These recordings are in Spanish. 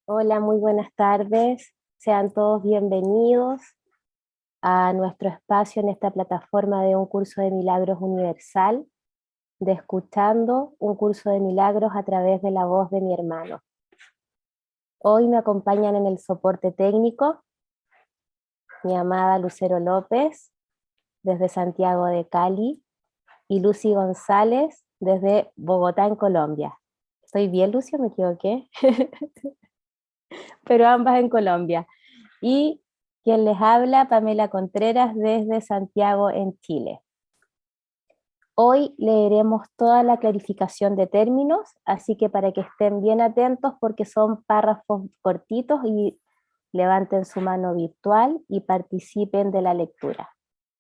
Hola, muy buenas tardes. Sean todos bienvenidos a nuestro espacio en esta plataforma de un curso de milagros universal, de escuchando un curso de milagros a través de la voz de mi hermano. Hoy me acompañan en el soporte técnico mi amada Lucero López desde Santiago de Cali y Lucy González desde Bogotá, en Colombia. ¿Estoy bien, Lucio? ¿Me equivoqué? Pero ambas en Colombia. Y quien les habla, Pamela Contreras desde Santiago, en Chile. Hoy leeremos toda la clarificación de términos, así que para que estén bien atentos porque son párrafos cortitos y levanten su mano virtual y participen de la lectura.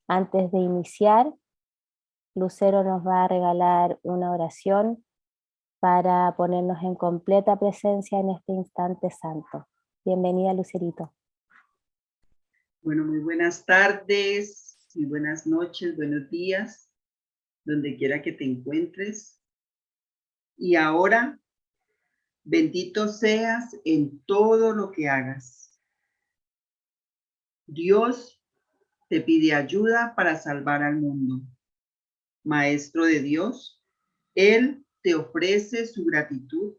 Antes de iniciar, Lucero nos va a regalar una oración para ponernos en completa presencia en este instante santo. Bienvenida, Lucerito. Bueno, muy buenas tardes, muy buenas noches, buenos días, donde quiera que te encuentres. Y ahora, bendito seas en todo lo que hagas. Dios te pide ayuda para salvar al mundo. Maestro de Dios, Él te ofrece su gratitud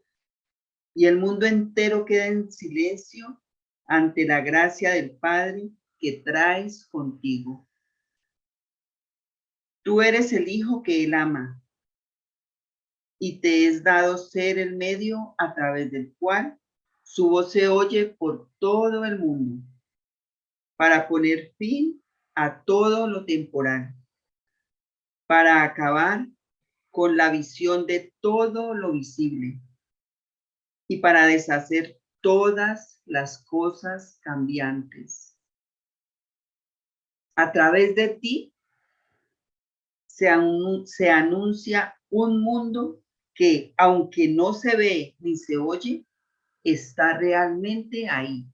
y el mundo entero queda en silencio ante la gracia del Padre que traes contigo. Tú eres el Hijo que Él ama y te es dado ser el medio a través del cual su voz se oye por todo el mundo, para poner fin a todo lo temporal, para acabar con la visión de todo lo visible y para deshacer todas las cosas cambiantes. A través de ti se anuncia un mundo que, aunque no se ve ni se oye, está realmente ahí.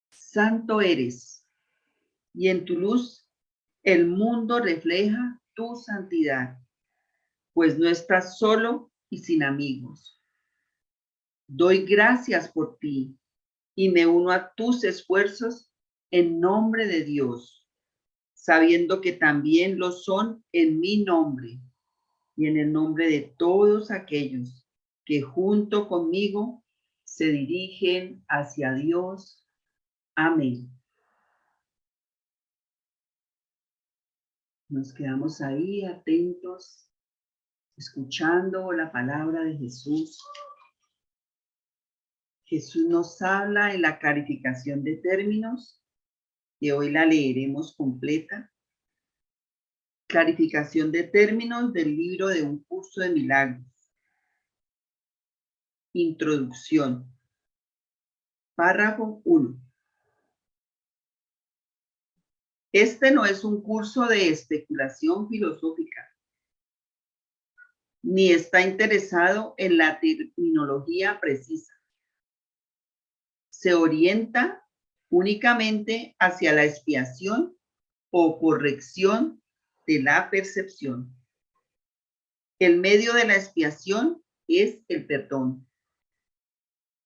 Santo eres, y en tu luz el mundo refleja tu santidad, pues no estás solo y sin amigos. Doy gracias por ti y me uno a tus esfuerzos en nombre de Dios, sabiendo que también lo son en mi nombre y en el nombre de todos aquellos que junto conmigo se dirigen hacia Dios. Amén. Nos quedamos ahí atentos, escuchando la palabra de Jesús. Jesús nos habla en la clarificación de términos, que hoy la leeremos completa. Clarificación de términos del libro de un curso de milagros. Introducción. Párrafo 1. Este no es un curso de especulación filosófica, ni está interesado en la terminología precisa. Se orienta únicamente hacia la expiación o corrección de la percepción. El medio de la expiación es el perdón.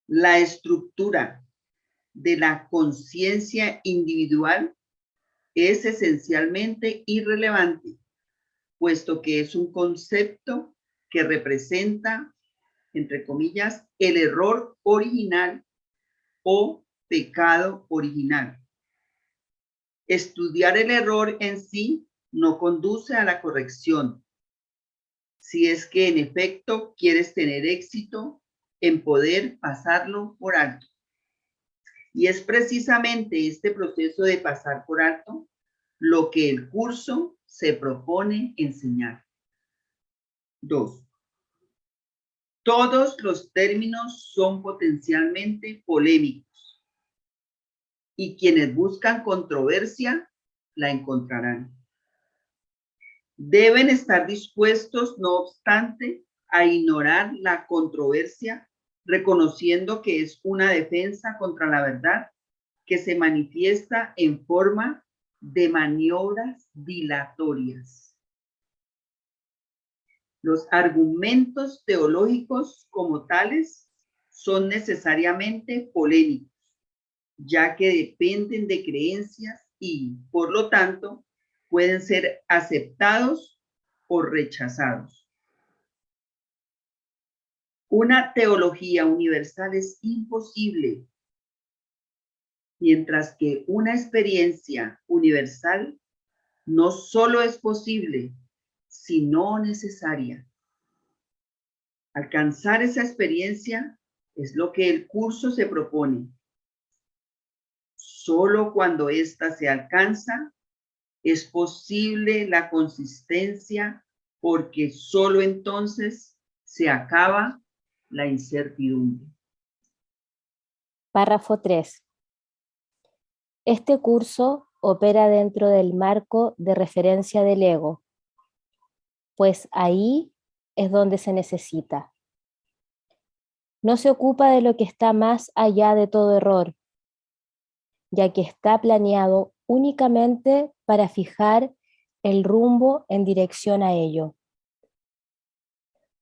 La estructura de la conciencia individual es esencialmente irrelevante, puesto que es un concepto que representa, entre comillas, el error original o pecado original. Estudiar el error en sí no conduce a la corrección, si es que en efecto quieres tener éxito en poder pasarlo por alto. Y es precisamente este proceso de pasar por alto lo que el curso se propone enseñar. 2. Todos los términos son potencialmente polémicos y quienes buscan controversia la encontrarán. Deben estar dispuestos, no obstante, a ignorar la controversia, reconociendo que es una defensa contra la verdad que se manifiesta en forma de maniobras dilatorias. Los argumentos teológicos como tales son necesariamente polémicos, ya que dependen de creencias y, por lo tanto, pueden ser aceptados o rechazados. Una teología universal es imposible, mientras que una experiencia universal no solo es posible, sino necesaria. Alcanzar esa experiencia es lo que el curso se propone. Solo cuando ésta se alcanza es posible la consistencia, porque solo entonces se acaba la incertidumbre. Párrafo 3. Este curso opera dentro del marco de referencia del ego, pues ahí es donde se necesita. No se ocupa de lo que está más allá de todo error, ya que está planeado únicamente para fijar el rumbo en dirección a ello.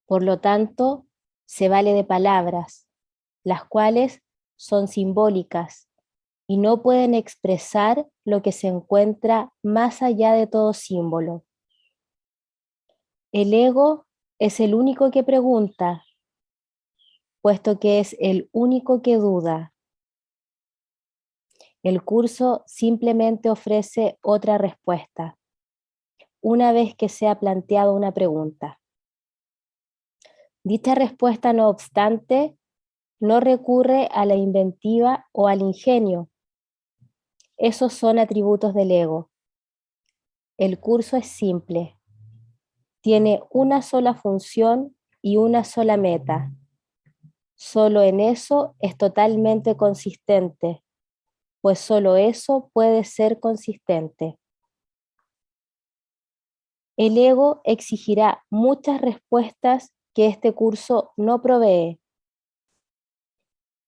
Por lo tanto, se vale de palabras, las cuales son simbólicas y no pueden expresar lo que se encuentra más allá de todo símbolo. El ego es el único que pregunta, puesto que es el único que duda. El curso simplemente ofrece otra respuesta, una vez que se ha planteado una pregunta. Dicha respuesta, no obstante, no recurre a la inventiva o al ingenio. Esos son atributos del ego. El curso es simple. Tiene una sola función y una sola meta. Solo en eso es totalmente consistente, pues solo eso puede ser consistente. El ego exigirá muchas respuestas que este curso no provee.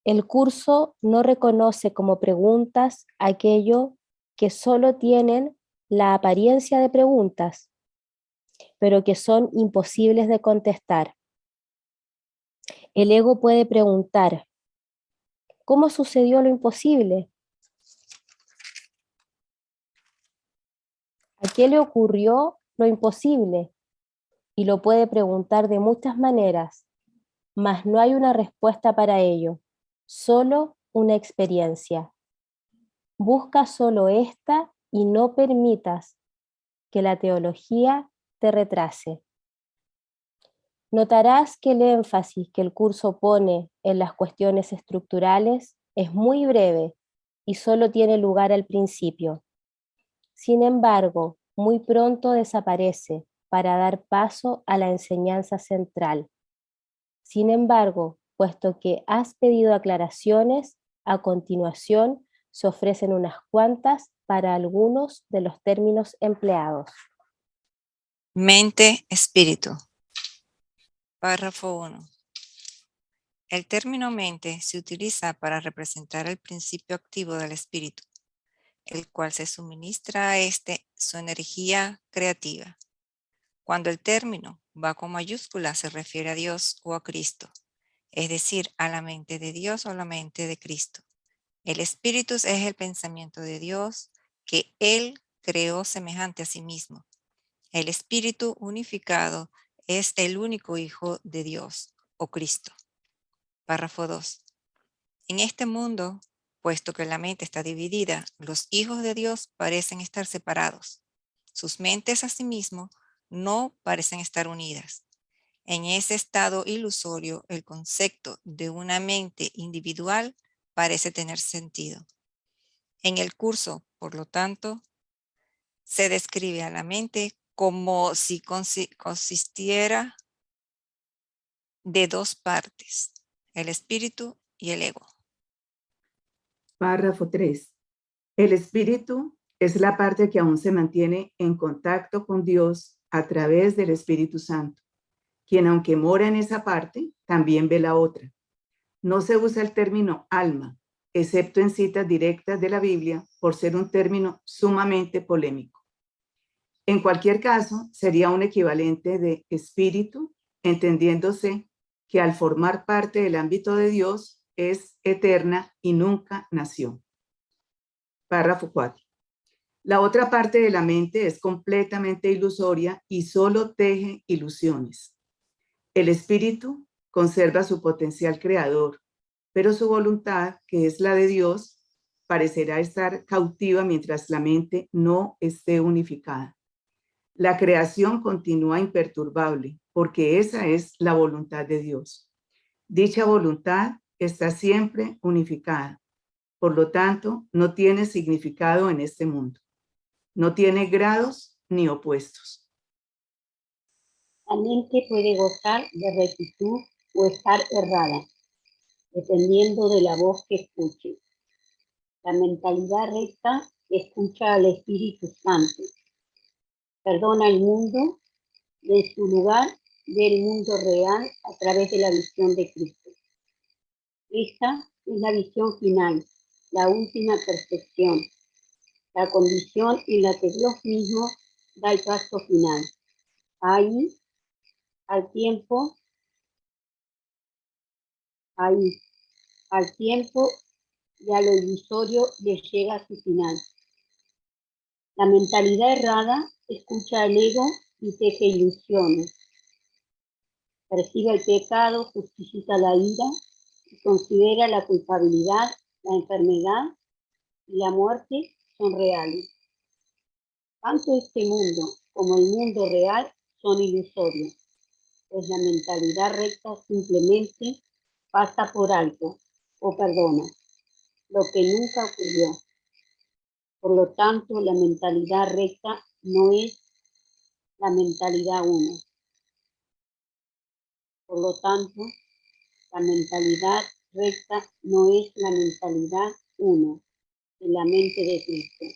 El curso no reconoce como preguntas aquello que solo tienen la apariencia de preguntas, pero que son imposibles de contestar. El ego puede preguntar, ¿cómo sucedió lo imposible? ¿A qué le ocurrió lo imposible? Y lo puede preguntar de muchas maneras, mas no hay una respuesta para ello, solo una experiencia. Busca solo esta y no permitas que la teología te retrase. Notarás que el énfasis que el curso pone en las cuestiones estructurales es muy breve y solo tiene lugar al principio. Sin embargo, muy pronto desaparece para dar paso a la enseñanza central. Sin embargo, puesto que has pedido aclaraciones, a continuación se ofrecen unas cuantas para algunos de los términos empleados. Mente, espíritu. Párrafo 1. El término mente se utiliza para representar el principio activo del espíritu, el cual se suministra a este su energía creativa. Cuando el término va con mayúscula se refiere a Dios o a Cristo, es decir, a la mente de Dios o la mente de Cristo. El espíritu es el pensamiento de Dios que Él creó semejante a sí mismo. El espíritu unificado es el único Hijo de Dios o Cristo. Párrafo 2. En este mundo, puesto que la mente está dividida, los hijos de Dios parecen estar separados. Sus mentes asimismo no parecen estar unidas. En ese estado ilusorio, el concepto de una mente individual parece tener sentido. En el curso, por lo tanto, se describe a la mente como si consistiera de dos partes, el espíritu y el ego. Párrafo 3. El espíritu es la parte que aún se mantiene en contacto con Dios a través del Espíritu Santo, quien aunque mora en esa parte, también ve la otra. No se usa el término alma, excepto en citas directas de la Biblia, por ser un término sumamente polémico. En cualquier caso, sería un equivalente de espíritu, entendiéndose que al formar parte del ámbito de Dios es eterna y nunca nació. Párrafo 4. La otra parte de la mente es completamente ilusoria y solo teje ilusiones. El espíritu conserva su potencial creador, pero su voluntad, que es la de Dios, parecerá estar cautiva mientras la mente no esté unificada. La creación continúa imperturbable, porque esa es la voluntad de Dios. Dicha voluntad está siempre unificada. Por lo tanto, no tiene significado en este mundo. No tiene grados ni opuestos. La mente puede gozar de rectitud o estar errada, dependiendo de la voz que escuche. La mentalidad recta escucha al Espíritu Santo. Perdona el mundo de su lugar del mundo real a través de la visión de Cristo. Esta es la visión final, la última perfección, la condición en la que Dios mismo da el paso final. Ahí, al tiempo y a lo ilusorio le llega su final. La mentalidad errada escucha al ego y teje ilusiones. Percibe el pecado, justifica la ira y considera la culpabilidad, la enfermedad y la muerte son reales. Tanto este mundo como el mundo real son ilusorios, pues la mentalidad recta simplemente pasa por alto o perdona lo que nunca ocurrió. Por lo tanto, la mentalidad recta no es la mentalidad uno. Por lo tanto, la mentalidad recta no es la mentalidad uno de la mente de Cristo,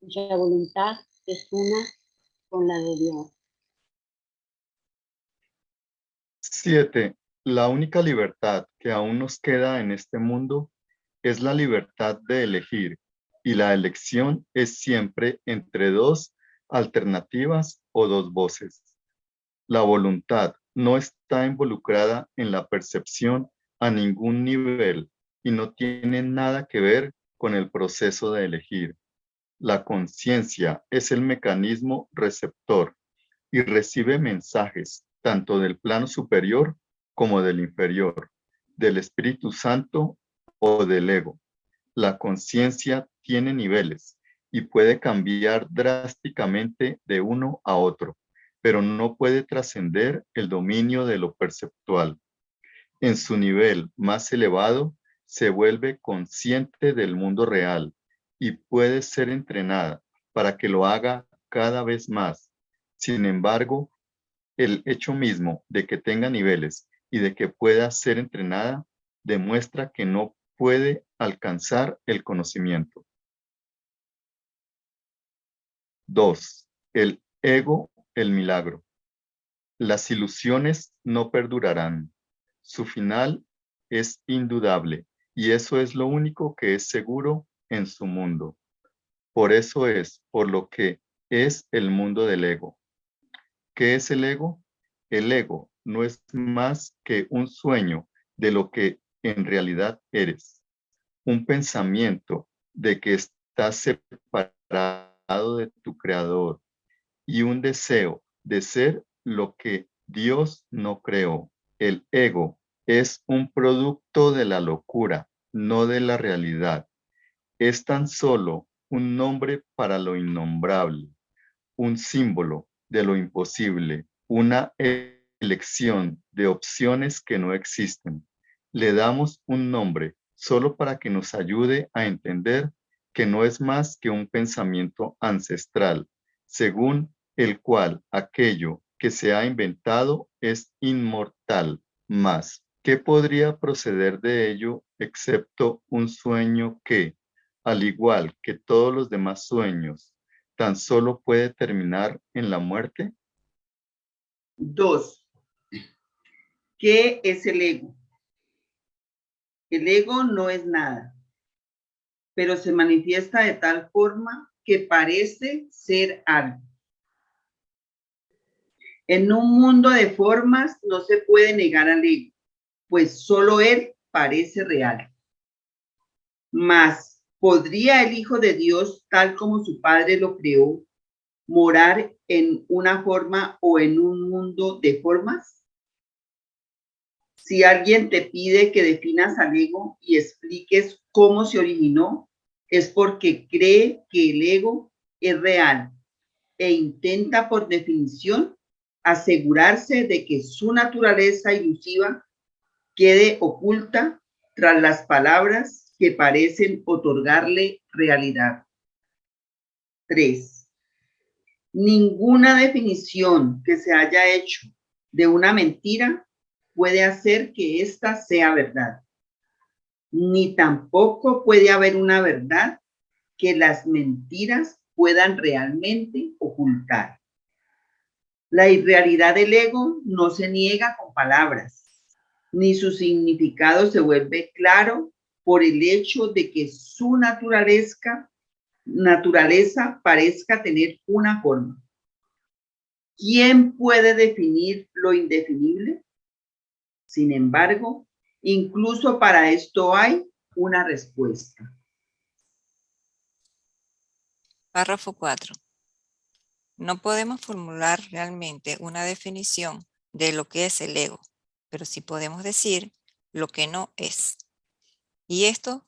cuya voluntad es una con la de Dios. 7. La única libertad que aún nos queda en este mundo es la libertad de elegir, y la elección es siempre entre dos alternativas o dos voces. La voluntad no está involucrada en la percepción a ningún nivel y no tiene nada que ver con el proceso de elegir. La conciencia es el mecanismo receptor y recibe mensajes tanto del plano superior como del inferior, del Espíritu Santo o del ego. La conciencia tiene niveles y puede cambiar drásticamente de uno a otro, pero no puede trascender el dominio de lo perceptual. En su nivel más elevado, se vuelve consciente del mundo real y puede ser entrenada para que lo haga cada vez más. Sin embargo, el hecho mismo de que tenga niveles y de que pueda ser entrenada demuestra que no puede alcanzar el conocimiento. 2. El ego, el milagro. Las ilusiones no perdurarán. Su final es indudable y eso es lo único que es seguro en su mundo. Por eso es por lo que es el mundo del ego. ¿Qué es el ego? El ego no es más que un sueño de lo que en realidad eres. Un pensamiento de que estás separado de tu creador y un deseo de ser lo que Dios no creó. El ego es un producto de la locura, no de la realidad. Es tan solo un nombre para lo innombrable, un símbolo de lo imposible, una elección de opciones que no existen. Le damos un nombre solo para que nos ayude a entender que no es más que un pensamiento ancestral, según el cual aquello que se ha inventado es inmortal. Más, ¿qué podría proceder de ello excepto un sueño que, al igual que todos los demás sueños, tan solo puede terminar en la muerte? 2. ¿Qué es el ego? El ego no es nada, pero se manifiesta de tal forma que parece ser algo. En un mundo de formas no se puede negar al ego, pues solo él parece real. Mas, ¿podría el Hijo de Dios, tal como su Padre lo creó, morar en una forma o en un mundo de formas? Si alguien te pide que definas al ego y expliques cómo se originó, es porque cree que el ego es real e intenta, por definición, asegurarse de que su naturaleza ilusiva quede oculta tras las palabras que parecen otorgarle realidad. 3. Ninguna definición que se haya hecho de una mentira puede hacer que ésta sea verdad, ni tampoco puede haber una verdad que las mentiras puedan realmente ocultar. La irrealidad del ego no se niega con palabras, ni su significado se vuelve claro por el hecho de que su naturaleza parezca tener una forma. ¿Quién puede definir lo indefinible? Sin embargo, incluso para esto hay una respuesta. Párrafo 4. No podemos formular realmente una definición de lo que es el ego, pero sí podemos decir lo que no es. Y esto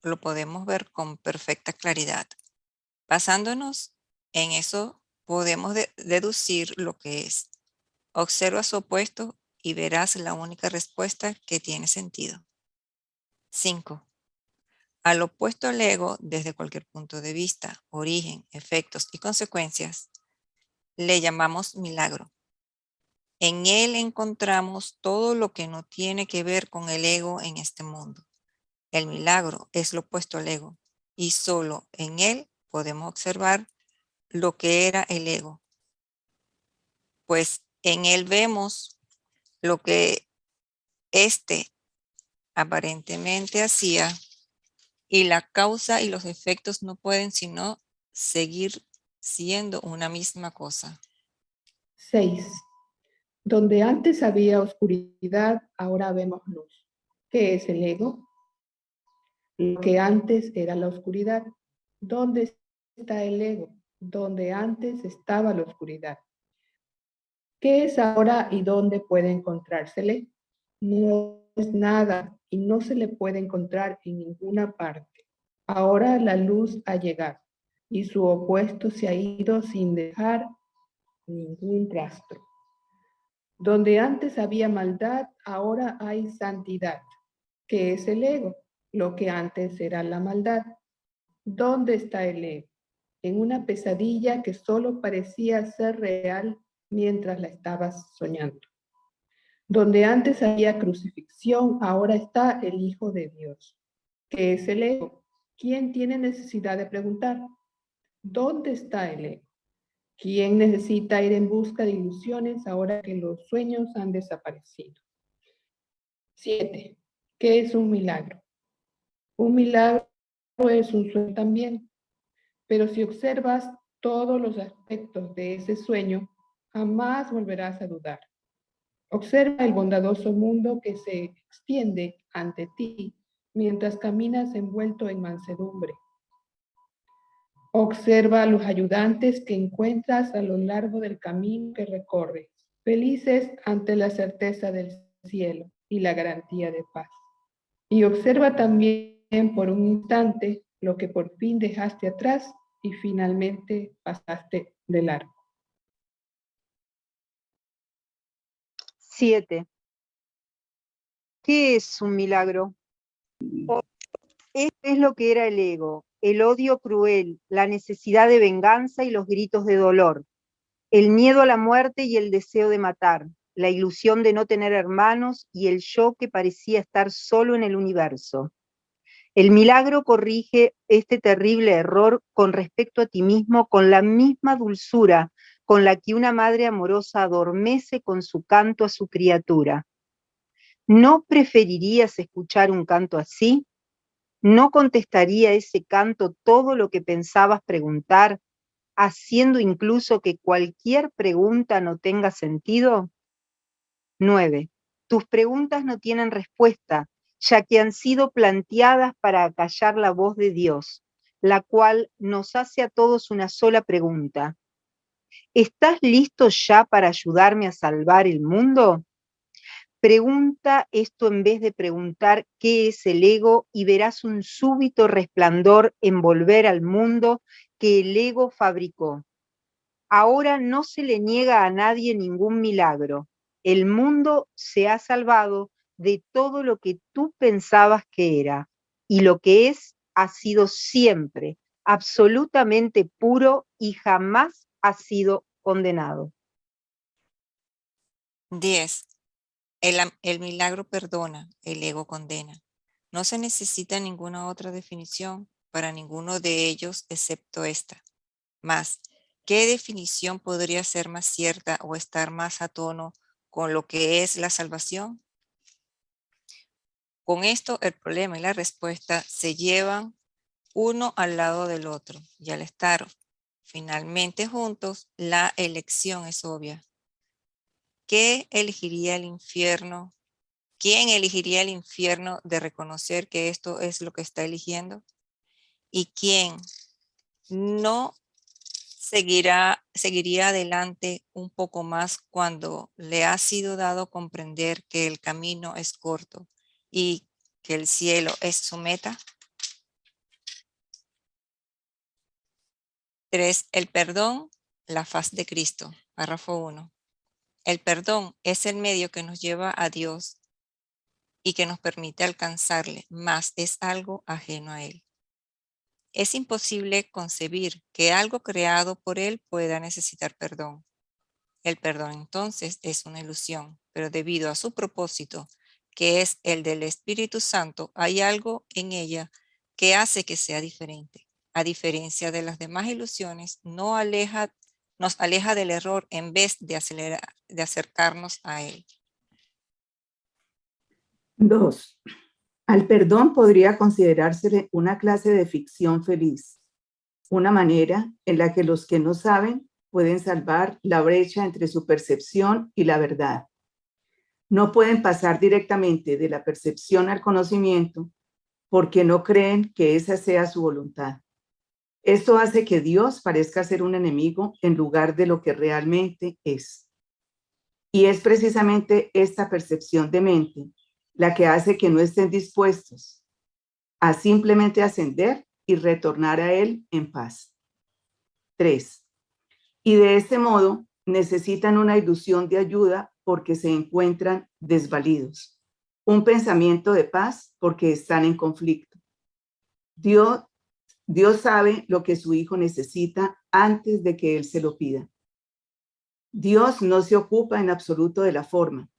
lo podemos ver con perfecta claridad. Basándonos en eso, podemos deducir lo que es. Observa su opuesto y verás la única respuesta que tiene sentido. 5. Al opuesto al ego, desde cualquier punto de vista, origen, efectos y consecuencias, le llamamos milagro. En él encontramos todo lo que no tiene que ver con el ego en este mundo. El milagro es lo opuesto al ego y solo en él podemos observar lo que era el ego, pues en él vemos lo que éste aparentemente hacía y la causa y los efectos no pueden sino seguir siendo una misma cosa. 6. Donde antes había oscuridad, ahora vemos luz. ¿Qué es el ego? Lo que antes era la oscuridad. ¿Dónde está el ego? Donde antes estaba la oscuridad. ¿Qué es ahora y dónde puede encontrársele? No es nada y no se le puede encontrar en ninguna parte. Ahora la luz ha llegado y su opuesto se ha ido sin dejar ningún rastro. Donde antes había maldad, ahora hay santidad. ¿Qué es el ego? Lo que antes era la maldad. ¿Dónde está el ego? En una pesadilla que solo parecía ser real mientras la estabas soñando. Donde antes había crucifixión, ahora está el Hijo de Dios. ¿Qué es el ego? ¿Quién tiene necesidad de preguntar? ¿Dónde está el ego? ¿Quién necesita ir en busca de ilusiones ahora que los sueños han desaparecido? 7. ¿Qué es un milagro? Un milagro es un sueño también, pero si observas todos los aspectos de ese sueño, jamás volverás a dudar. Observa el bondadoso mundo que se extiende ante ti mientras caminas envuelto en mansedumbre. Observa a los ayudantes que encuentras a lo largo del camino que recorres, felices ante la certeza del cielo y la garantía de paz. Y observa también por un instante lo que por fin dejaste atrás y finalmente pasaste de largo. 7. ¿Qué es un milagro? Esto es lo que era el ego, el odio cruel, la necesidad de venganza y los gritos de dolor, el miedo a la muerte y el deseo de matar, la ilusión de no tener hermanos y el yo que parecía estar solo en el universo. El milagro corrige este terrible error con respecto a ti mismo con la misma dulzura con la que una madre amorosa adormece con su canto a su criatura. ¿No preferirías escuchar un canto así? ¿No contestaría ese canto todo lo que pensabas preguntar? haciendo incluso que cualquier pregunta no tenga sentido? 9. Tus preguntas no tienen respuesta, ya que han sido planteadas para acallar la voz de Dios, la cual nos hace a todos una sola pregunta. ¿Estás listo ya para ayudarme a salvar el mundo? Pregunta esto en vez de preguntar qué es el ego y verás un súbito resplandor envolver al mundo que el ego fabricó. Ahora no se le niega a nadie ningún milagro. El mundo se ha salvado de todo lo que tú pensabas que era, y lo que es ha sido siempre absolutamente puro y jamás ha sido condenado. 10. El milagro perdona, el ego condena. No se necesita ninguna otra definición para ninguno de ellos excepto esta. Mas, ¿qué definición podría ser más cierta o estar más a tono con lo que es la salvación? Con esto, el problema y la respuesta se llevan uno al lado del otro, y al estar finalmente juntos, la elección es obvia. ¿Qué elegiría el infierno? ¿Quién elegiría el infierno de reconocer que esto es lo que está eligiendo? ¿Y quién no seguiría adelante un poco más cuando le ha sido dado comprender que el camino es corto y que el cielo es su meta? 3. El perdón, la faz de Cristo. Párrafo 1. El perdón es el medio que nos lleva a Dios y que nos permite alcanzarle, mas es algo ajeno a Él. Es imposible concebir que algo creado por Él pueda necesitar perdón. El perdón entonces es una ilusión, pero debido a su propósito, que es el del Espíritu Santo, hay algo en ella que hace que sea diferente. A diferencia de las demás ilusiones, nos aleja del error en vez de acercarnos a él. 2. Al perdón podría considerársele una clase de ficción feliz, una manera en la que los que no saben pueden salvar la brecha entre su percepción y la verdad. No pueden pasar directamente de la percepción al conocimiento porque no creen que esa sea su voluntad. Esto hace que Dios parezca ser un enemigo en lugar de lo que realmente es. Y es precisamente esta percepción de mente la que hace que no estén dispuestos a simplemente ascender y retornar a Él en paz. 3. Y de este modo necesitan una ilusión de ayuda porque se encuentran desvalidos, un pensamiento de paz porque están en conflicto. Dios sabe lo que su hijo necesita antes de que él se lo pida. Dios no se ocupa en absoluto de la forma,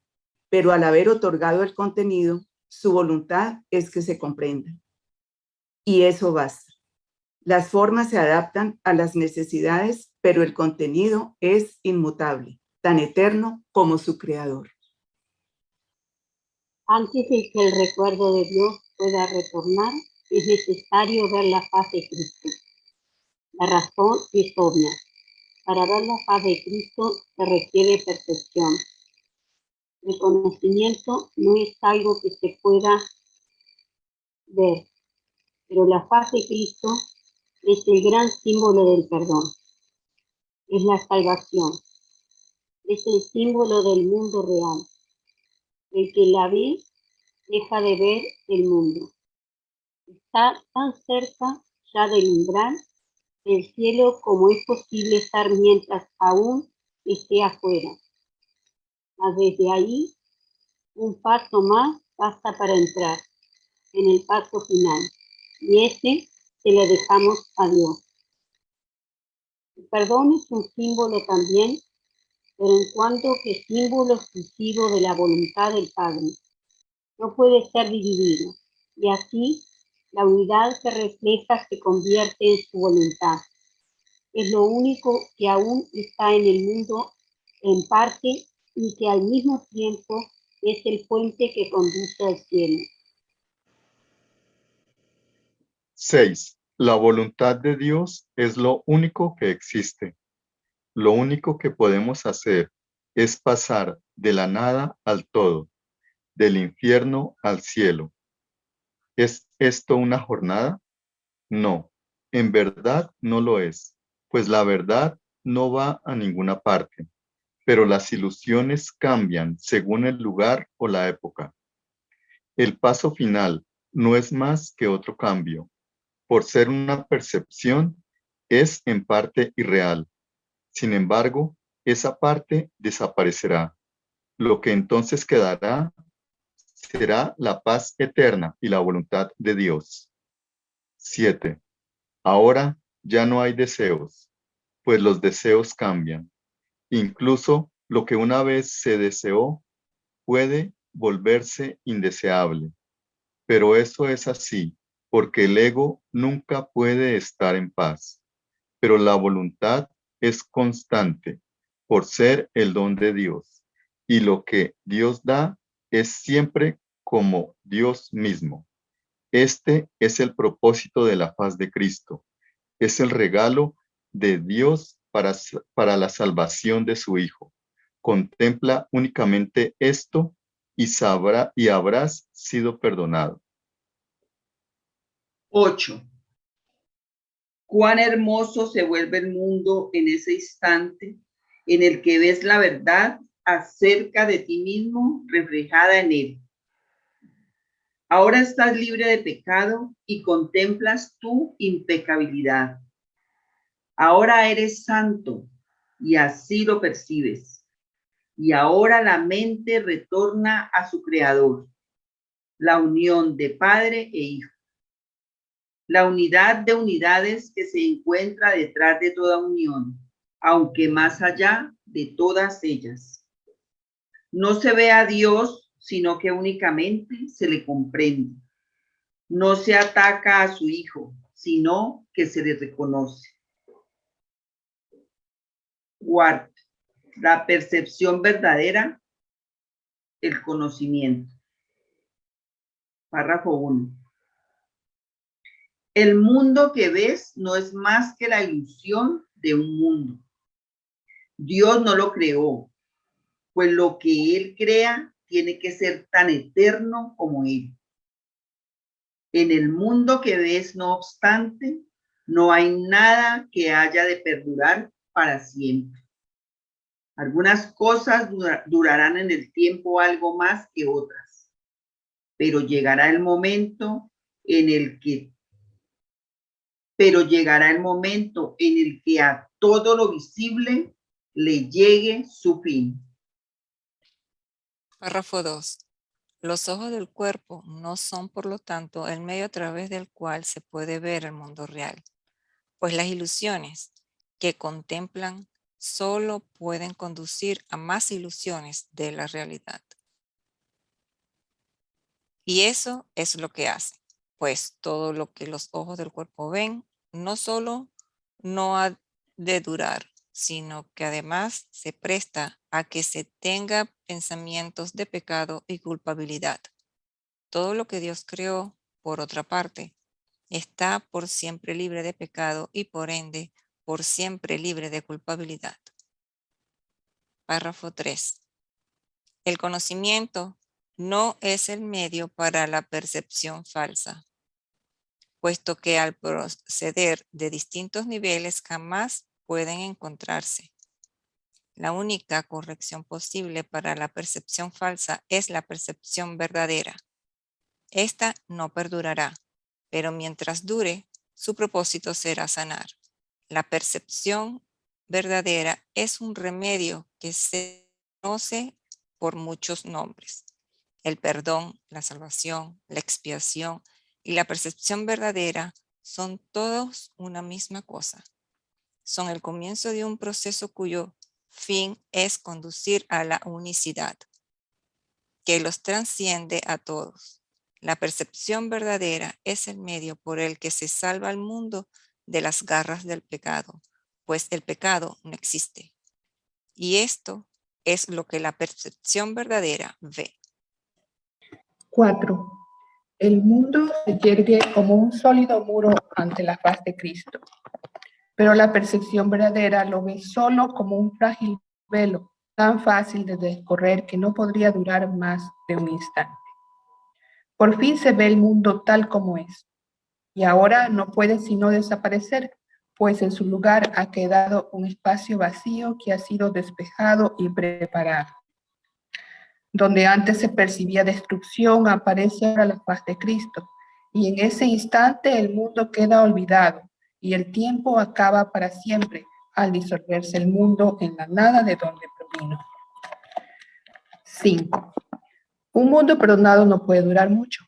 pero al haber otorgado el contenido, su voluntad es que se comprenda. Y eso basta. Las formas se adaptan a las necesidades, pero el contenido es inmutable, tan eterno como su creador. Antes de que el recuerdo de Dios pueda retornar, es necesario ver la faz de Cristo. La razón es obvia. Para ver la faz de Cristo se requiere perfección. El conocimiento no es algo que se pueda ver, pero la faz de Cristo es el gran símbolo del perdón. Es la salvación. Es el símbolo del mundo real. El que la ve deja de ver el mundo. Está tan cerca ya del umbral del cielo como es posible estar mientras aún esté afuera. Mas desde ahí, un paso más basta para entrar en el paso final, y ese se lo dejamos a Dios. El perdón es un símbolo también, pero en cuanto que símbolo exclusivo de la voluntad del Padre, no puede ser dividido, y así la unidad que refleja se convierte en su voluntad. Es lo único que aún está en el mundo en parte y que al mismo tiempo es el puente que conduce al cielo. 6. La voluntad de Dios es lo único que existe. Lo único que podemos hacer es pasar de la nada al todo, del infierno al cielo. ¿Es esto una jornada? No, en verdad no lo es, pues la verdad no va a ninguna parte, pero las ilusiones cambian según el lugar o la época. El paso final no es más que otro cambio. Por ser una percepción, es en parte irreal. Sin embargo, esa parte desaparecerá. Lo que entonces quedará será la paz eterna y la voluntad de Dios. 7. Ahora ya no hay deseos, pues los deseos cambian. Incluso lo que una vez se deseó puede volverse indeseable. Pero eso es así, porque el ego nunca puede estar en paz. Pero la voluntad es constante, por ser el don de Dios. Y lo que Dios da es siempre como Dios mismo. Este es el propósito de la paz de Cristo. Es el regalo de Dios para la salvación de su Hijo. Contempla únicamente esto y habrás sido perdonado. 8. Cuán hermoso se vuelve el mundo en ese instante en el que ves la verdad acerca de ti mismo reflejada en él. Ahora estás libre de pecado y contemplas tu impecabilidad. Ahora eres santo y así lo percibes. Y ahora la mente retorna a su creador, la unión de padre e hijo. La unidad de unidades que se encuentra detrás de toda unión, aunque más allá de todas ellas. No se ve a Dios, sino que únicamente se le comprende. No se ataca a su Hijo, sino que se le reconoce. Cuarto, la percepción verdadera, el conocimiento. Párrafo 1. El mundo que ves no es más que la ilusión de un mundo. Dios no lo creó, pues lo que Él crea tiene que ser tan eterno como Él. En el mundo que ves, no obstante, no hay nada que haya de perdurar para siempre. Algunas cosas durarán en el tiempo algo más que otras, pero llegará el momento en el que a todo lo visible le llegue su fin. Párrafo 2. Los ojos del cuerpo no son, por lo tanto, el medio a través del cual se puede ver el mundo real, pues las ilusiones que contemplan solo pueden conducir a más ilusiones de la realidad. Y eso es lo que hace, pues todo lo que los ojos del cuerpo ven no solo no ha de durar, sino que además se presta a que se tenga pensamientos de pecado y culpabilidad. Todo lo que Dios creó, por otra parte, está por siempre libre de pecado y por ende por siempre libre de culpabilidad. Párrafo 3. El conocimiento no es el medio para la percepción falsa, puesto que al proceder de distintos niveles jamás pueden encontrarse. La única corrección posible para la percepción falsa es la percepción verdadera. Esta no perdurará, pero mientras dure, su propósito será sanar. La percepción verdadera es un remedio que se conoce por muchos nombres. El perdón, la salvación, la expiación y la percepción verdadera son todos una misma cosa. Son el comienzo de un proceso cuyo fin es conducir a la unicidad, que los trasciende a todos. La percepción verdadera es el medio por el que se salva al mundo de las garras del pecado, pues el pecado no existe. Y esto es lo que la percepción verdadera ve. 4. El mundo se yergue como un sólido muro ante la faz de Cristo, pero la percepción verdadera lo ve solo como un frágil velo, tan fácil de descorrer que no podría durar más de un instante. Por fin se ve el mundo tal como es, y ahora no puede sino desaparecer, pues en su lugar ha quedado un espacio vacío que ha sido despejado y preparado. Donde antes se percibía destrucción, aparece ahora la paz de Cristo, y en ese instante el mundo queda olvidado, y el tiempo acaba para siempre al disolverse el mundo en la nada de donde provino. 5. Un mundo perdonado no puede durar mucho.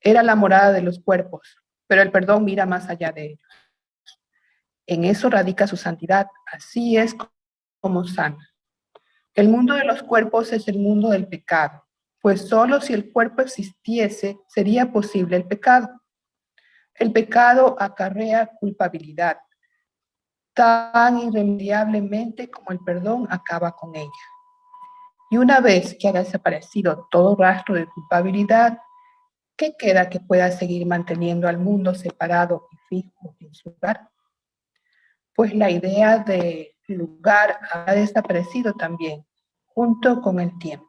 Era la morada de los cuerpos, pero el perdón mira más allá de ellos. En eso radica su santidad, así es como sana. El mundo de los cuerpos es el mundo del pecado, pues solo si el cuerpo existiese sería posible el pecado. El pecado acarrea culpabilidad, tan irremediablemente como el perdón acaba con ella. Y una vez que ha desaparecido todo rastro de culpabilidad, ¿qué queda que pueda seguir manteniendo al mundo separado y fijo en su lugar? Pues la idea de lugar ha desaparecido también, junto con el tiempo.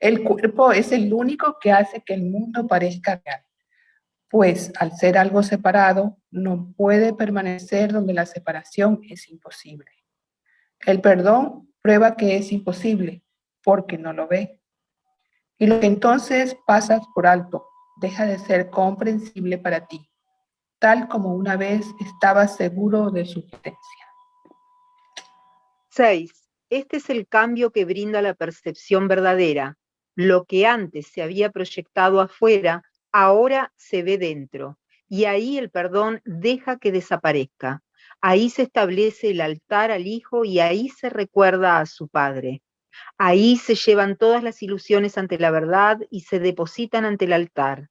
El cuerpo es el único que hace que el mundo parezca real, pues al ser algo separado, no puede permanecer donde la separación es imposible. El perdón prueba que es imposible, porque no lo ve. Y lo que entonces pasas por alto deja de ser comprensible para ti, tal como una vez estabas seguro de su existencia. 6. Este es el cambio que brinda la percepción verdadera. Lo que antes se había proyectado afuera, ahora se ve dentro. Y ahí el perdón deja que desaparezca. Ahí se establece el altar al Hijo y ahí se recuerda a su Padre. Ahí se llevan todas las ilusiones ante la verdad y se depositan ante el altar.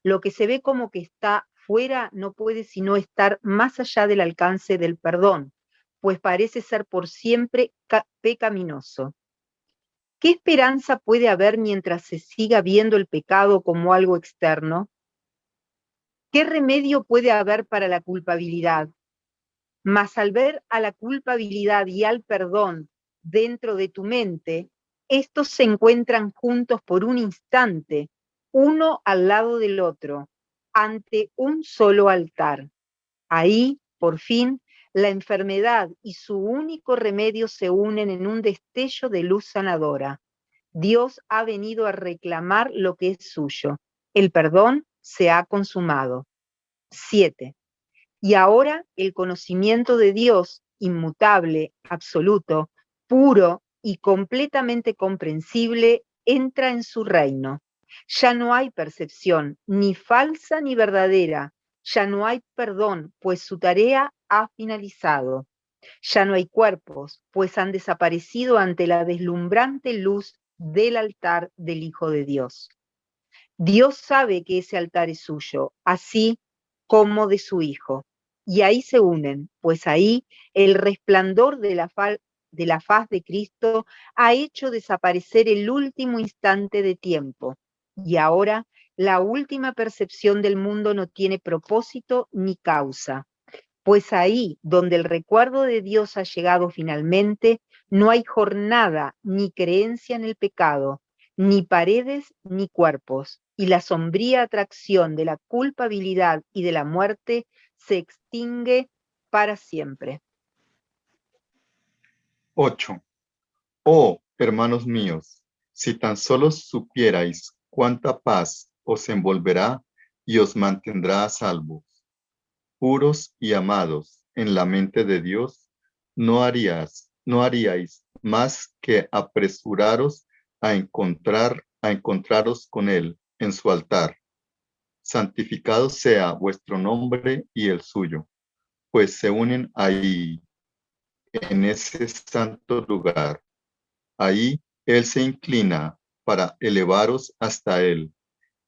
Lo que se ve como que está fuera no puede sino estar más allá del alcance del perdón, pues parece ser por siempre pecaminoso. ¿Qué esperanza puede haber mientras se siga viendo el pecado como algo externo? ¿Qué remedio puede haber para la culpabilidad? Mas al ver a la culpabilidad y al perdón dentro de tu mente, estos se encuentran juntos por un instante, uno al lado del otro, ante un solo altar. Ahí, por fin, la enfermedad y su único remedio se unen en un destello de luz sanadora. Dios ha venido a reclamar lo que es suyo. El perdón se ha consumado. 7. Y ahora el conocimiento de Dios, inmutable, absoluto, puro y completamente comprensible, entra en su reino. Ya no hay percepción, ni falsa ni verdadera. Ya no hay perdón, pues su tarea ha finalizado. Ya no hay cuerpos, pues han desaparecido ante la deslumbrante luz del altar del Hijo de Dios. Dios sabe que ese altar es suyo, así como de su Hijo. Y ahí se unen, pues ahí el resplandor de la faz de Cristo ha hecho desaparecer el último instante de tiempo. Y ahora la última percepción del mundo no tiene propósito ni causa. Pues ahí donde el recuerdo de Dios ha llegado finalmente, no hay jornada ni creencia en el pecado, ni paredes ni cuerpos, y la sombría atracción de la culpabilidad y de la muerte se extingue para siempre. 8. Oh, hermanos míos, si tan solo supierais cuánta paz os envolverá y os mantendrá a salvo, puros y amados en la mente de Dios, no haríais más que apresuraros a encontraros con Él en su altar. Santificado sea vuestro nombre y el suyo, pues se unen ahí, en ese santo lugar. Ahí Él se inclina para elevaros hasta Él,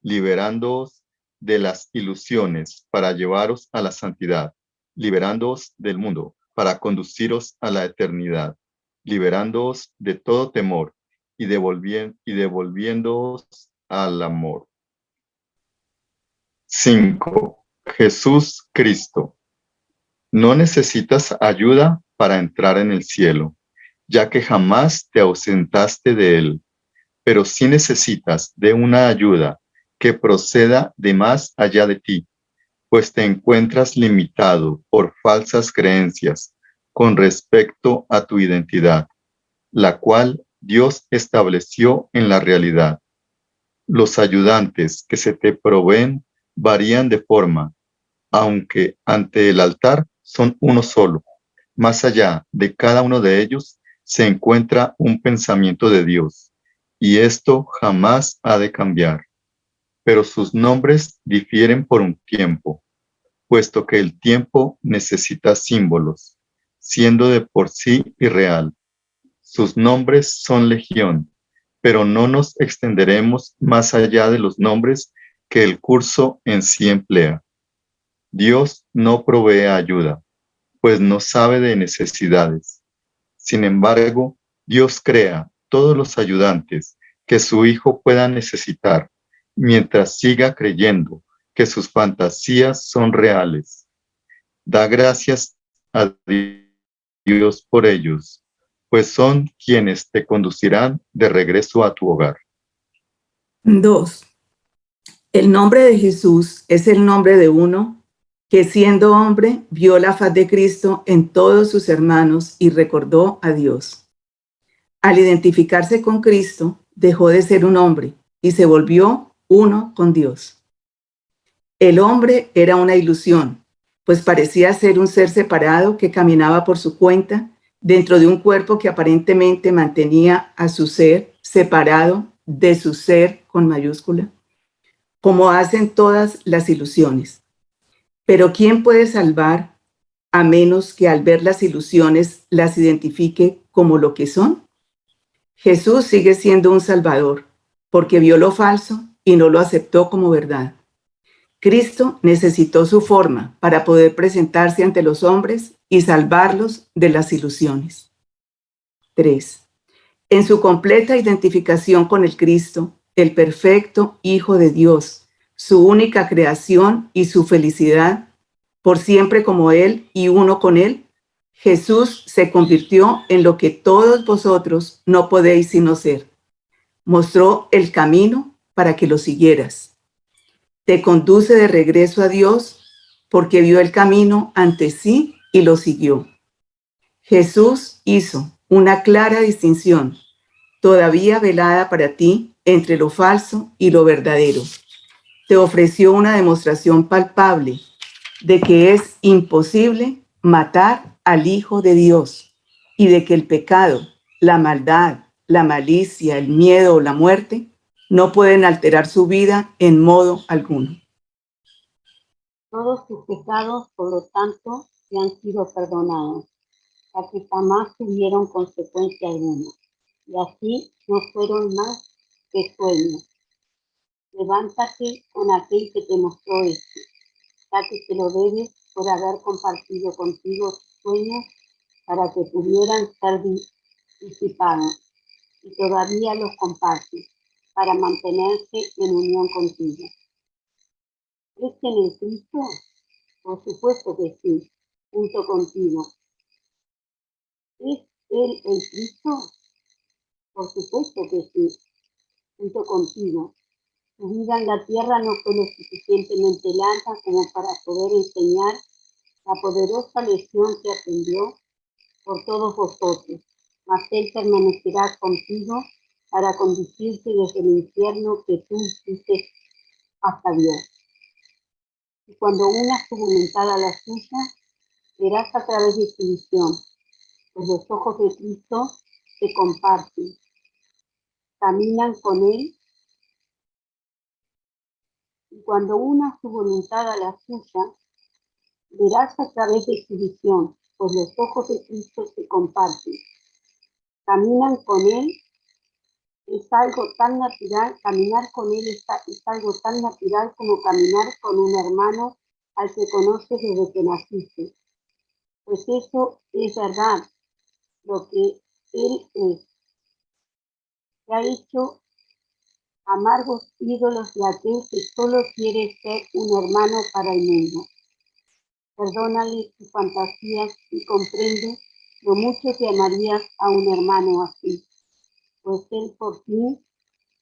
liberándoos de las ilusiones para llevaros a la santidad, liberándoos del mundo para conduciros a la eternidad, liberándoos de todo temor y devolviéndoos al amor. 5. Jesús Cristo. No necesitas ayuda para entrar en el cielo, ya que jamás te ausentaste de él, pero sí necesitas de una ayuda que proceda de más allá de ti, pues te encuentras limitado por falsas creencias con respecto a tu identidad, la cual Dios estableció en la realidad. Los ayudantes que se te proveen varían de forma, aunque ante el altar son uno solo. Más allá de cada uno de ellos se encuentra un pensamiento de Dios, y esto jamás ha de cambiar. Pero sus nombres difieren por un tiempo, puesto que el tiempo necesita símbolos, siendo de por sí irreal. Sus nombres son legión, pero no nos extenderemos más allá de los nombres que el curso en sí emplea. Dios no provee ayuda, pues no sabe de necesidades. Sin embargo, Dios crea todos los ayudantes que su Hijo pueda necesitar, mientras siga creyendo que sus fantasías son reales. Da gracias a Dios por ellos, pues son quienes te conducirán de regreso a tu hogar. 2. El nombre de Jesús es el nombre de uno que siendo hombre vio la faz de Cristo en todos sus hermanos y recordó a Dios. Al identificarse con Cristo, dejó de ser un hombre y se volvió uno con Dios. El hombre era una ilusión, pues parecía ser un ser separado que caminaba por su cuenta dentro de un cuerpo que aparentemente mantenía a su ser separado de su ser con mayúscula, como hacen todas las ilusiones. Pero ¿quién puede salvar a menos que al ver las ilusiones las identifique como lo que son? Jesús sigue siendo un salvador, porque vio lo falso y no lo aceptó como verdad. Cristo necesitó su forma para poder presentarse ante los hombres y salvarlos de las ilusiones. 3. En su completa identificación con el Cristo, el perfecto Hijo de Dios, su única creación y su felicidad, por siempre como Él y uno con Él, Jesús se convirtió en lo que todos vosotros no podéis sino ser. Mostró el camino para que lo siguieras. Te conduce de regreso a Dios porque vio el camino ante sí y lo siguió. Jesús hizo una clara distinción, todavía velada para ti, entre lo falso y lo verdadero. Te ofreció una demostración palpable de que es imposible matar al Hijo de Dios y de que el pecado, la maldad, la malicia, el miedo o la muerte no pueden alterar su vida en modo alguno. Todos tus pecados, por lo tanto, te han sido perdonados, ya que jamás tuvieron consecuencia alguna, y así no fueron más que sueños. Levántate con aquel que te mostró esto, ya que te lo debes por haber compartido contigo sus sueños para que pudieran ser disipados, y todavía los compartes para mantenerse en unión contigo. ¿Es en el Cristo? Por supuesto que sí, junto contigo. ¿Es Él el Cristo? Por supuesto que sí, junto contigo. Tu vida en la tierra no fue lo suficientemente larga como para poder enseñar la poderosa lección que aprendió por todos vosotros, mas Él permanecerá contigo para conducirte desde el infierno que tú hiciste hasta Dios. Y cuando unas tu voluntad a la suya, verás a través de su visión, pues los ojos de Cristo se comparten, caminan con Él, y cuando unas tu voluntad a la suya, verás a través de su visión, pues los ojos de Cristo se comparten, caminan con Él. Es algo tan natural, caminar con Él es algo tan natural como caminar con un hermano al que conoces desde que naciste. Pues eso es verdad, lo que Él es. Te ha hecho amargos ídolos de aquel que solo quiere ser un hermano para el mundo. Perdónale tus fantasías y comprende lo mucho que amarías a un hermano así, pues él por fin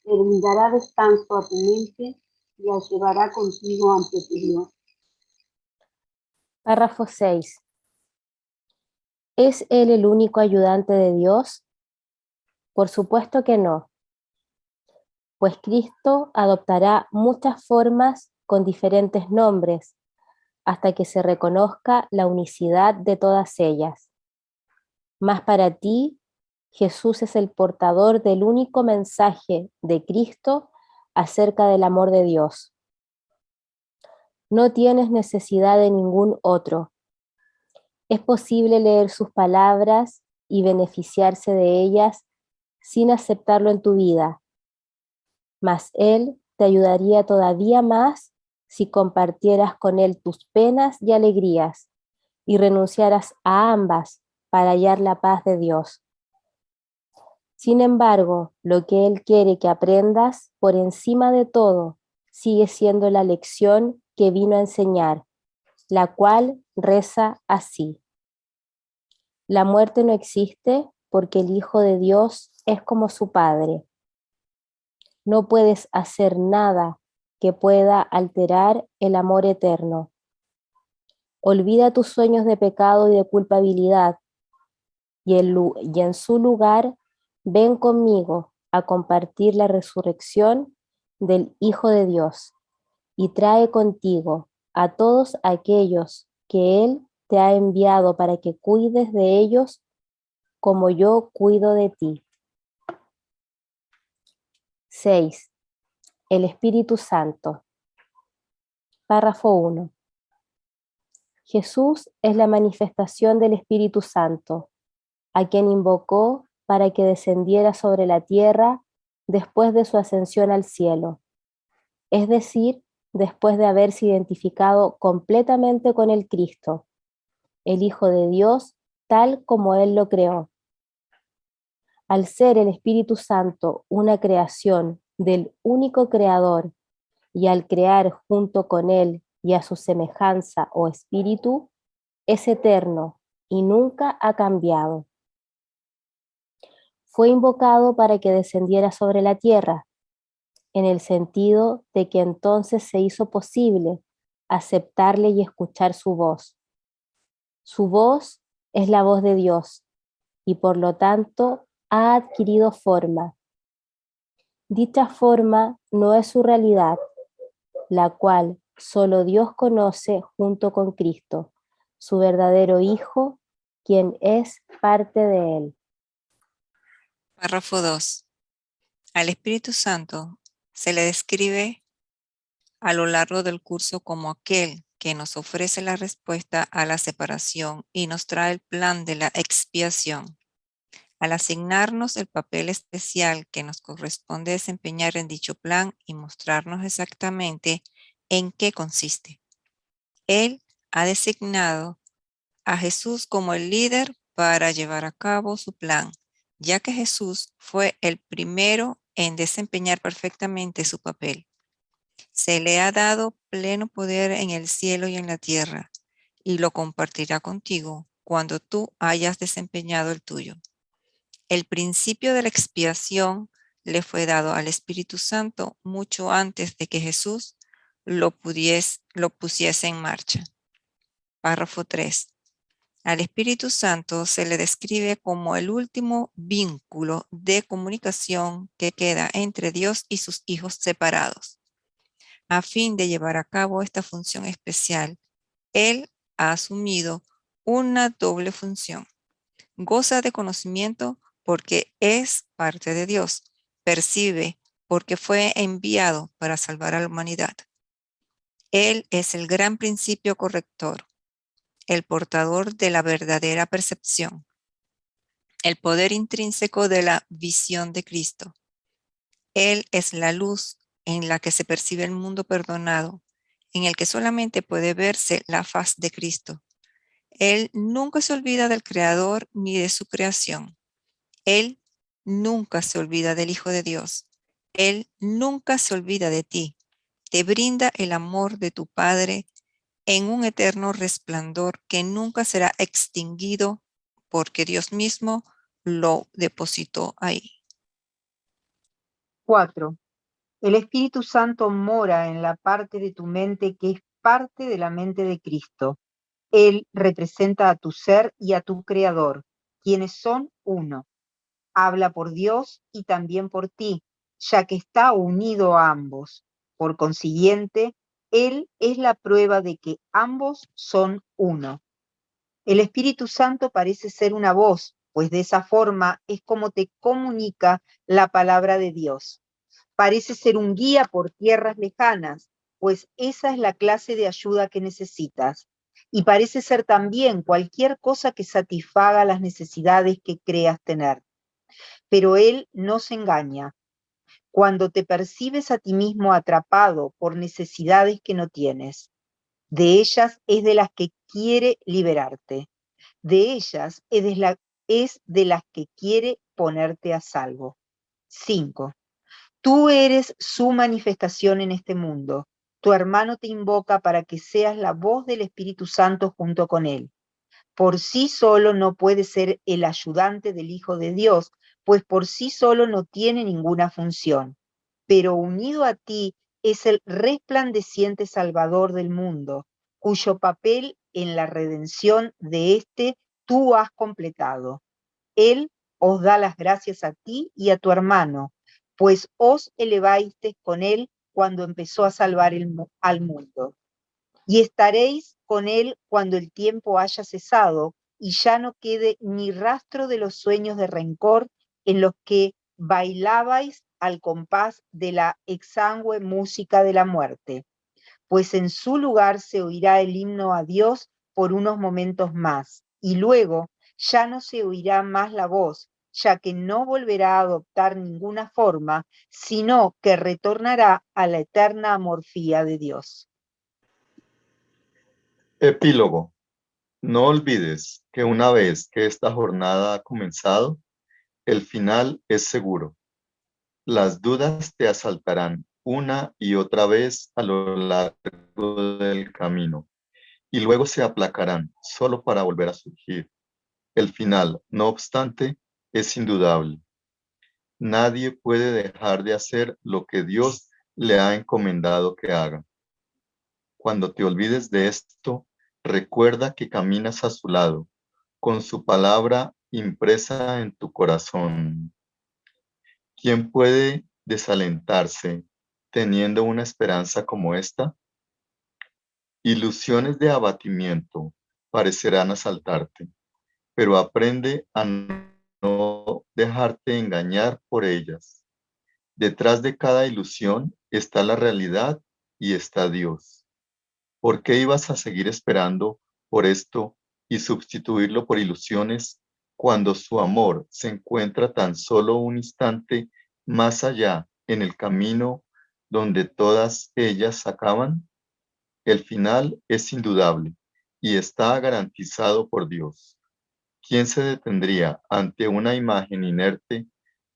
le brindará descanso a tu mente y la llevará contigo ante tu Dios. Párrafo 6. ¿Es Él el único ayudante de Dios? Por supuesto que no, pues Cristo adoptará muchas formas con diferentes nombres hasta que se reconozca la unicidad de todas ellas. Mas para ti, Jesús es el portador del único mensaje de Cristo acerca del amor de Dios. No tienes necesidad de ningún otro. Es posible leer sus palabras y beneficiarse de ellas sin aceptarlo en tu vida, mas Él te ayudaría todavía más si compartieras con Él tus penas y alegrías y renunciaras a ambas para hallar la paz de Dios. Sin embargo, lo que Él quiere que aprendas por encima de todo sigue siendo la lección que vino a enseñar, la cual reza así: la muerte no existe porque el Hijo de Dios es como su Padre. No puedes hacer nada que pueda alterar el amor eterno. Olvida tus sueños de pecado y de culpabilidad y en su lugar ven conmigo a compartir la resurrección del Hijo de Dios y trae contigo a todos aquellos que Él te ha enviado para que cuides de ellos como yo cuido de ti. 6. El Espíritu Santo. Párrafo 1. Jesús es la manifestación del Espíritu Santo, a quien invocó para que descendiera sobre la tierra después de su ascensión al cielo, es decir, después de haberse identificado completamente con el Cristo, el Hijo de Dios, tal como Él lo creó. Al ser el Espíritu Santo una creación del único Creador y al crear junto con Él y a su semejanza o espíritu, es eterno y nunca ha cambiado. Fue invocado para que descendiera sobre la tierra, en el sentido de que entonces se hizo posible aceptarle y escuchar su voz. Su voz es la voz de Dios y por lo tanto ha adquirido forma. Dicha forma no es su realidad, la cual solo Dios conoce junto con Cristo, su verdadero Hijo, quien es parte de Él. Párrafo 2. Al Espíritu Santo se le describe a lo largo del curso como aquel que nos ofrece la respuesta a la separación y nos trae el plan de la expiación. Al asignarnos el papel especial que nos corresponde desempeñar en dicho plan y mostrarnos exactamente en qué consiste. Él ha designado a Jesús como el líder para llevar a cabo su plan, ya que Jesús fue el primero en desempeñar perfectamente su papel. Se le ha dado pleno poder en el cielo y en la tierra, y lo compartirá contigo cuando tú hayas desempeñado el tuyo. El principio de la expiación le fue dado al Espíritu Santo mucho antes de que Jesús lo pusiese en marcha. Párrafo 3. Al Espíritu Santo se le describe como el último vínculo de comunicación que queda entre Dios y sus hijos separados. A fin de llevar a cabo esta función especial, Él ha asumido una doble función. Goza de conocimiento porque es parte de Dios. Percibe porque fue enviado para salvar a la humanidad. Él es el gran principio corrector, el portador de la verdadera percepción, el poder intrínseco de la visión de Cristo. Él es la luz en la que se percibe el mundo perdonado, en el que solamente puede verse la faz de Cristo. Él nunca se olvida del Creador ni de su creación. Él nunca se olvida del Hijo de Dios. Él nunca se olvida de ti. Te brinda el amor de tu Padre en un eterno resplandor que nunca será extinguido porque Dios mismo lo depositó ahí. 4. El Espíritu Santo mora en la parte de tu mente que es parte de la mente de Cristo. Él representa a tu ser y a tu Creador, quienes son uno. Habla por Dios y también por ti, ya que está unido a ambos. Por consiguiente, Él es la prueba de que ambos son uno. El Espíritu Santo parece ser una voz, pues de esa forma es como te comunica la palabra de Dios. Parece ser un guía por tierras lejanas, pues esa es la clase de ayuda que necesitas. Y parece ser también cualquier cosa que satisfaga las necesidades que creas tener. Pero Él no se engaña. Cuando te percibes a ti mismo atrapado por necesidades que no tienes, de ellas es de las que quiere liberarte. De ellas es de las que quiere ponerte a salvo. 5. Tú eres su manifestación en este mundo. Tu hermano te invoca para que seas la voz del Espíritu Santo junto con él. Por sí solo no puede ser el ayudante del Hijo de Dios, pues por sí solo no tiene ninguna función. Pero unido a ti es el resplandeciente Salvador del mundo, cuyo papel en la redención de éste tú has completado. Él os da las gracias a ti y a tu hermano, pues os elevasteis con él cuando empezó a salvar al mundo. Y estaréis con él cuando el tiempo haya cesado y ya no quede ni rastro de los sueños de rencor en los que bailabais al compás de la exangüe música de la muerte. Pues en su lugar se oirá el himno a Dios por unos momentos más, y luego ya no se oirá más la voz, ya que no volverá a adoptar ninguna forma, sino que retornará a la eterna amorfía de Dios. Epílogo. No olvides que una vez que esta jornada ha comenzado, el final es seguro. Las dudas te asaltarán una y otra vez a lo largo del camino y luego se aplacarán solo para volver a surgir. El final, no obstante, es indudable. Nadie puede dejar de hacer lo que Dios le ha encomendado que haga. Cuando te olvides de esto, recuerda que caminas a su lado, con su palabra impresa en tu corazón. ¿Quién puede desalentarse teniendo una esperanza como esta? Ilusiones de abatimiento parecerán asaltarte, pero aprende a no dejarte engañar por ellas. Detrás de cada ilusión está la realidad y está Dios. ¿Por qué ibas a seguir esperando por esto y sustituirlo por ilusiones cuando su amor se encuentra tan solo un instante más allá en el camino donde todas ellas acaban? El final es indudable y está garantizado por Dios. ¿Quién se detendría ante una imagen inerte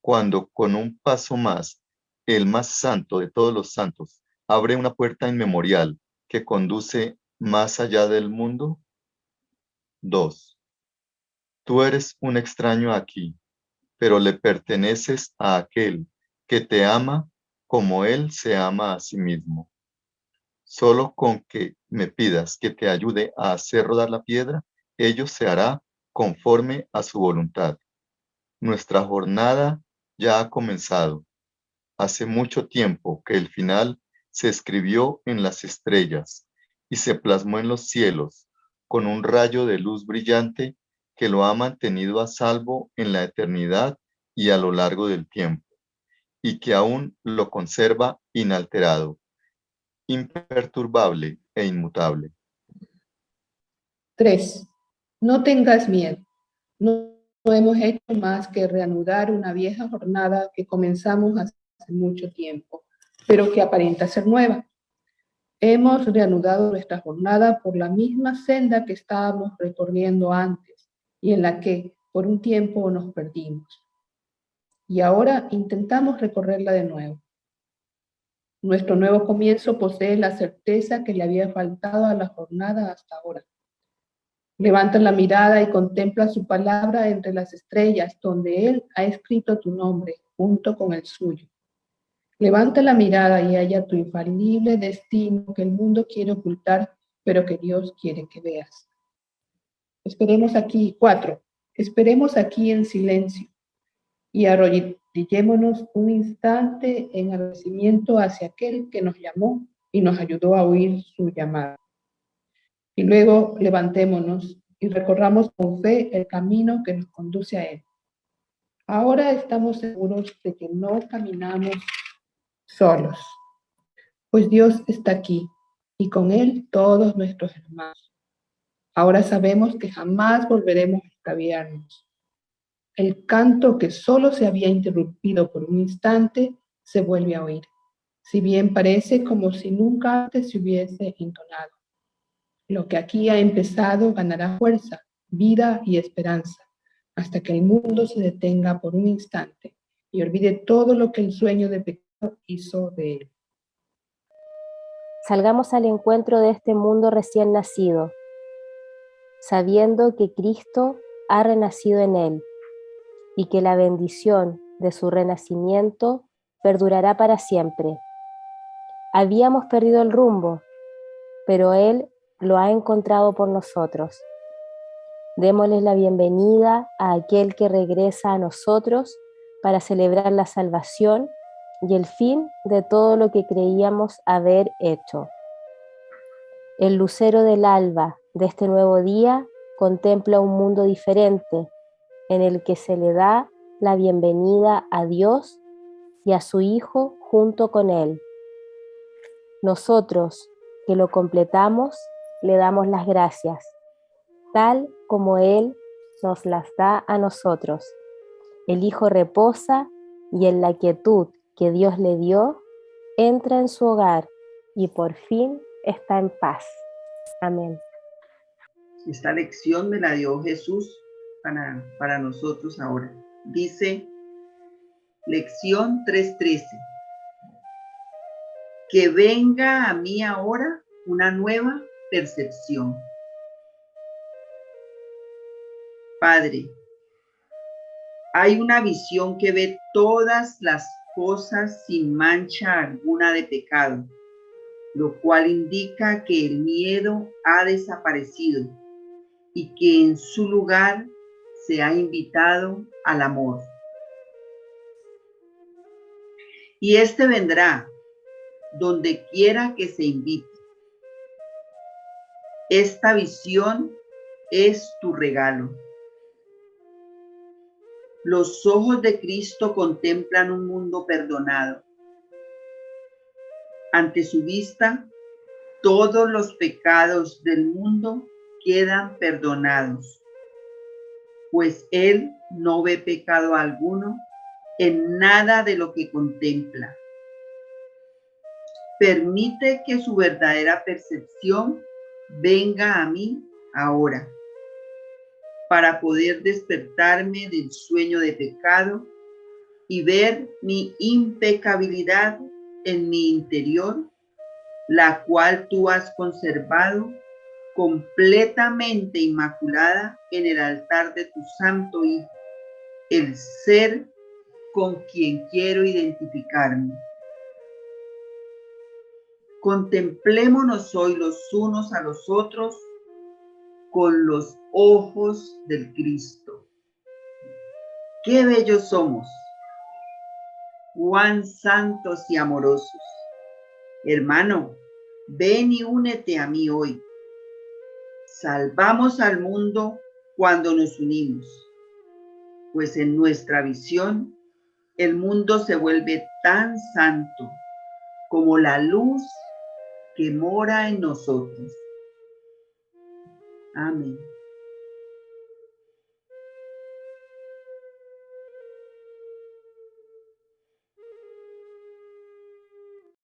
cuando con un paso más, el más santo de todos los santos abre una puerta inmemorial que conduce más allá del mundo? 2. Tú eres un extraño aquí, pero le perteneces a aquel que te ama como él se ama a sí mismo. Solo con que me pidas que te ayude a hacer rodar la piedra, ello se hará conforme a su voluntad. Nuestra jornada ya ha comenzado. Hace mucho tiempo que el final se escribió en las estrellas y se plasmó en los cielos con un rayo de luz brillante que lo ha mantenido a salvo en la eternidad y a lo largo del tiempo, y que aún lo conserva inalterado, imperturbable e inmutable. 3. No tengas miedo. No hemos hecho más que reanudar una vieja jornada que comenzamos hace mucho tiempo, pero que aparenta ser nueva. Hemos reanudado nuestra jornada por la misma senda que estábamos recorriendo antes y en la que por un tiempo nos perdimos. Y ahora intentamos recorrerla de nuevo. Nuestro nuevo comienzo posee la certeza que le había faltado a la jornada hasta ahora. Levanta la mirada y contempla su palabra entre las estrellas, donde Él ha escrito tu nombre junto con el suyo. Levanta la mirada y halla tu infalible destino que el mundo quiere ocultar, pero que Dios quiere que veas. Esperemos aquí, 4. Esperemos aquí en silencio y arrodillémonos un instante en agradecimiento hacia aquel que nos llamó y nos ayudó a oír su llamada. Y luego levantémonos y recorramos con fe el camino que nos conduce a Él. Ahora estamos seguros de que no caminamos solos, pues Dios está aquí y con Él todos nuestros hermanos. Ahora sabemos que jamás volveremos a extraviarnos. El canto que solo se había interrumpido por un instante se vuelve a oír, si bien parece como si nunca antes se hubiese entonado. Lo que aquí ha empezado ganará fuerza, vida y esperanza, hasta que el mundo se detenga por un instante y olvide todo lo que el sueño de pecado hizo de él. Salgamos al encuentro de este mundo recién nacido, sabiendo que Cristo ha renacido en él y que la bendición de su renacimiento perdurará para siempre. Habíamos perdido el rumbo, pero Él lo ha encontrado por nosotros. Démosles la bienvenida a aquel que regresa a nosotros para celebrar la salvación y el fin de todo lo que creíamos haber hecho. El lucero del alba de este nuevo día contempla un mundo diferente en el que se le da la bienvenida a Dios y a su Hijo junto con Él. Nosotros, que lo completamos, le damos las gracias, tal como Él nos las da a nosotros. El Hijo reposa y en la quietud que Dios le dio, entra en su hogar y por fin está en paz. Amén. Esta lección me la dio Jesús para nosotros ahora. Dice, lección 3:13. Que venga a mí ahora una nueva percepción. Padre, hay una visión que ve todas las cosas sin mancha alguna de pecado, lo cual indica que el miedo ha desaparecido y que en su lugar se ha invitado al amor. Y este vendrá donde quiera que se invite. Esta visión es tu regalo. Los ojos de Cristo contemplan un mundo perdonado. Ante su vista, todos los pecados del mundo quedan perdonados, pues Él no ve pecado alguno en nada de lo que contempla. Permite que su verdadera percepción venga a mí ahora, para poder despertarme del sueño de pecado y ver mi impecabilidad en mi interior, la cual tú has conservado completamente inmaculada en el altar de tu Santo Hijo, el ser con quien quiero identificarme. Contemplémonos hoy los unos a los otros con los ojos del Cristo. ¡Qué bellos somos! ¡Cuán santos y amorosos! Hermano, ven y únete a mí hoy. Salvamos al mundo cuando nos unimos, pues en nuestra visión el mundo se vuelve tan santo como la luz que mora en nosotros. Amén.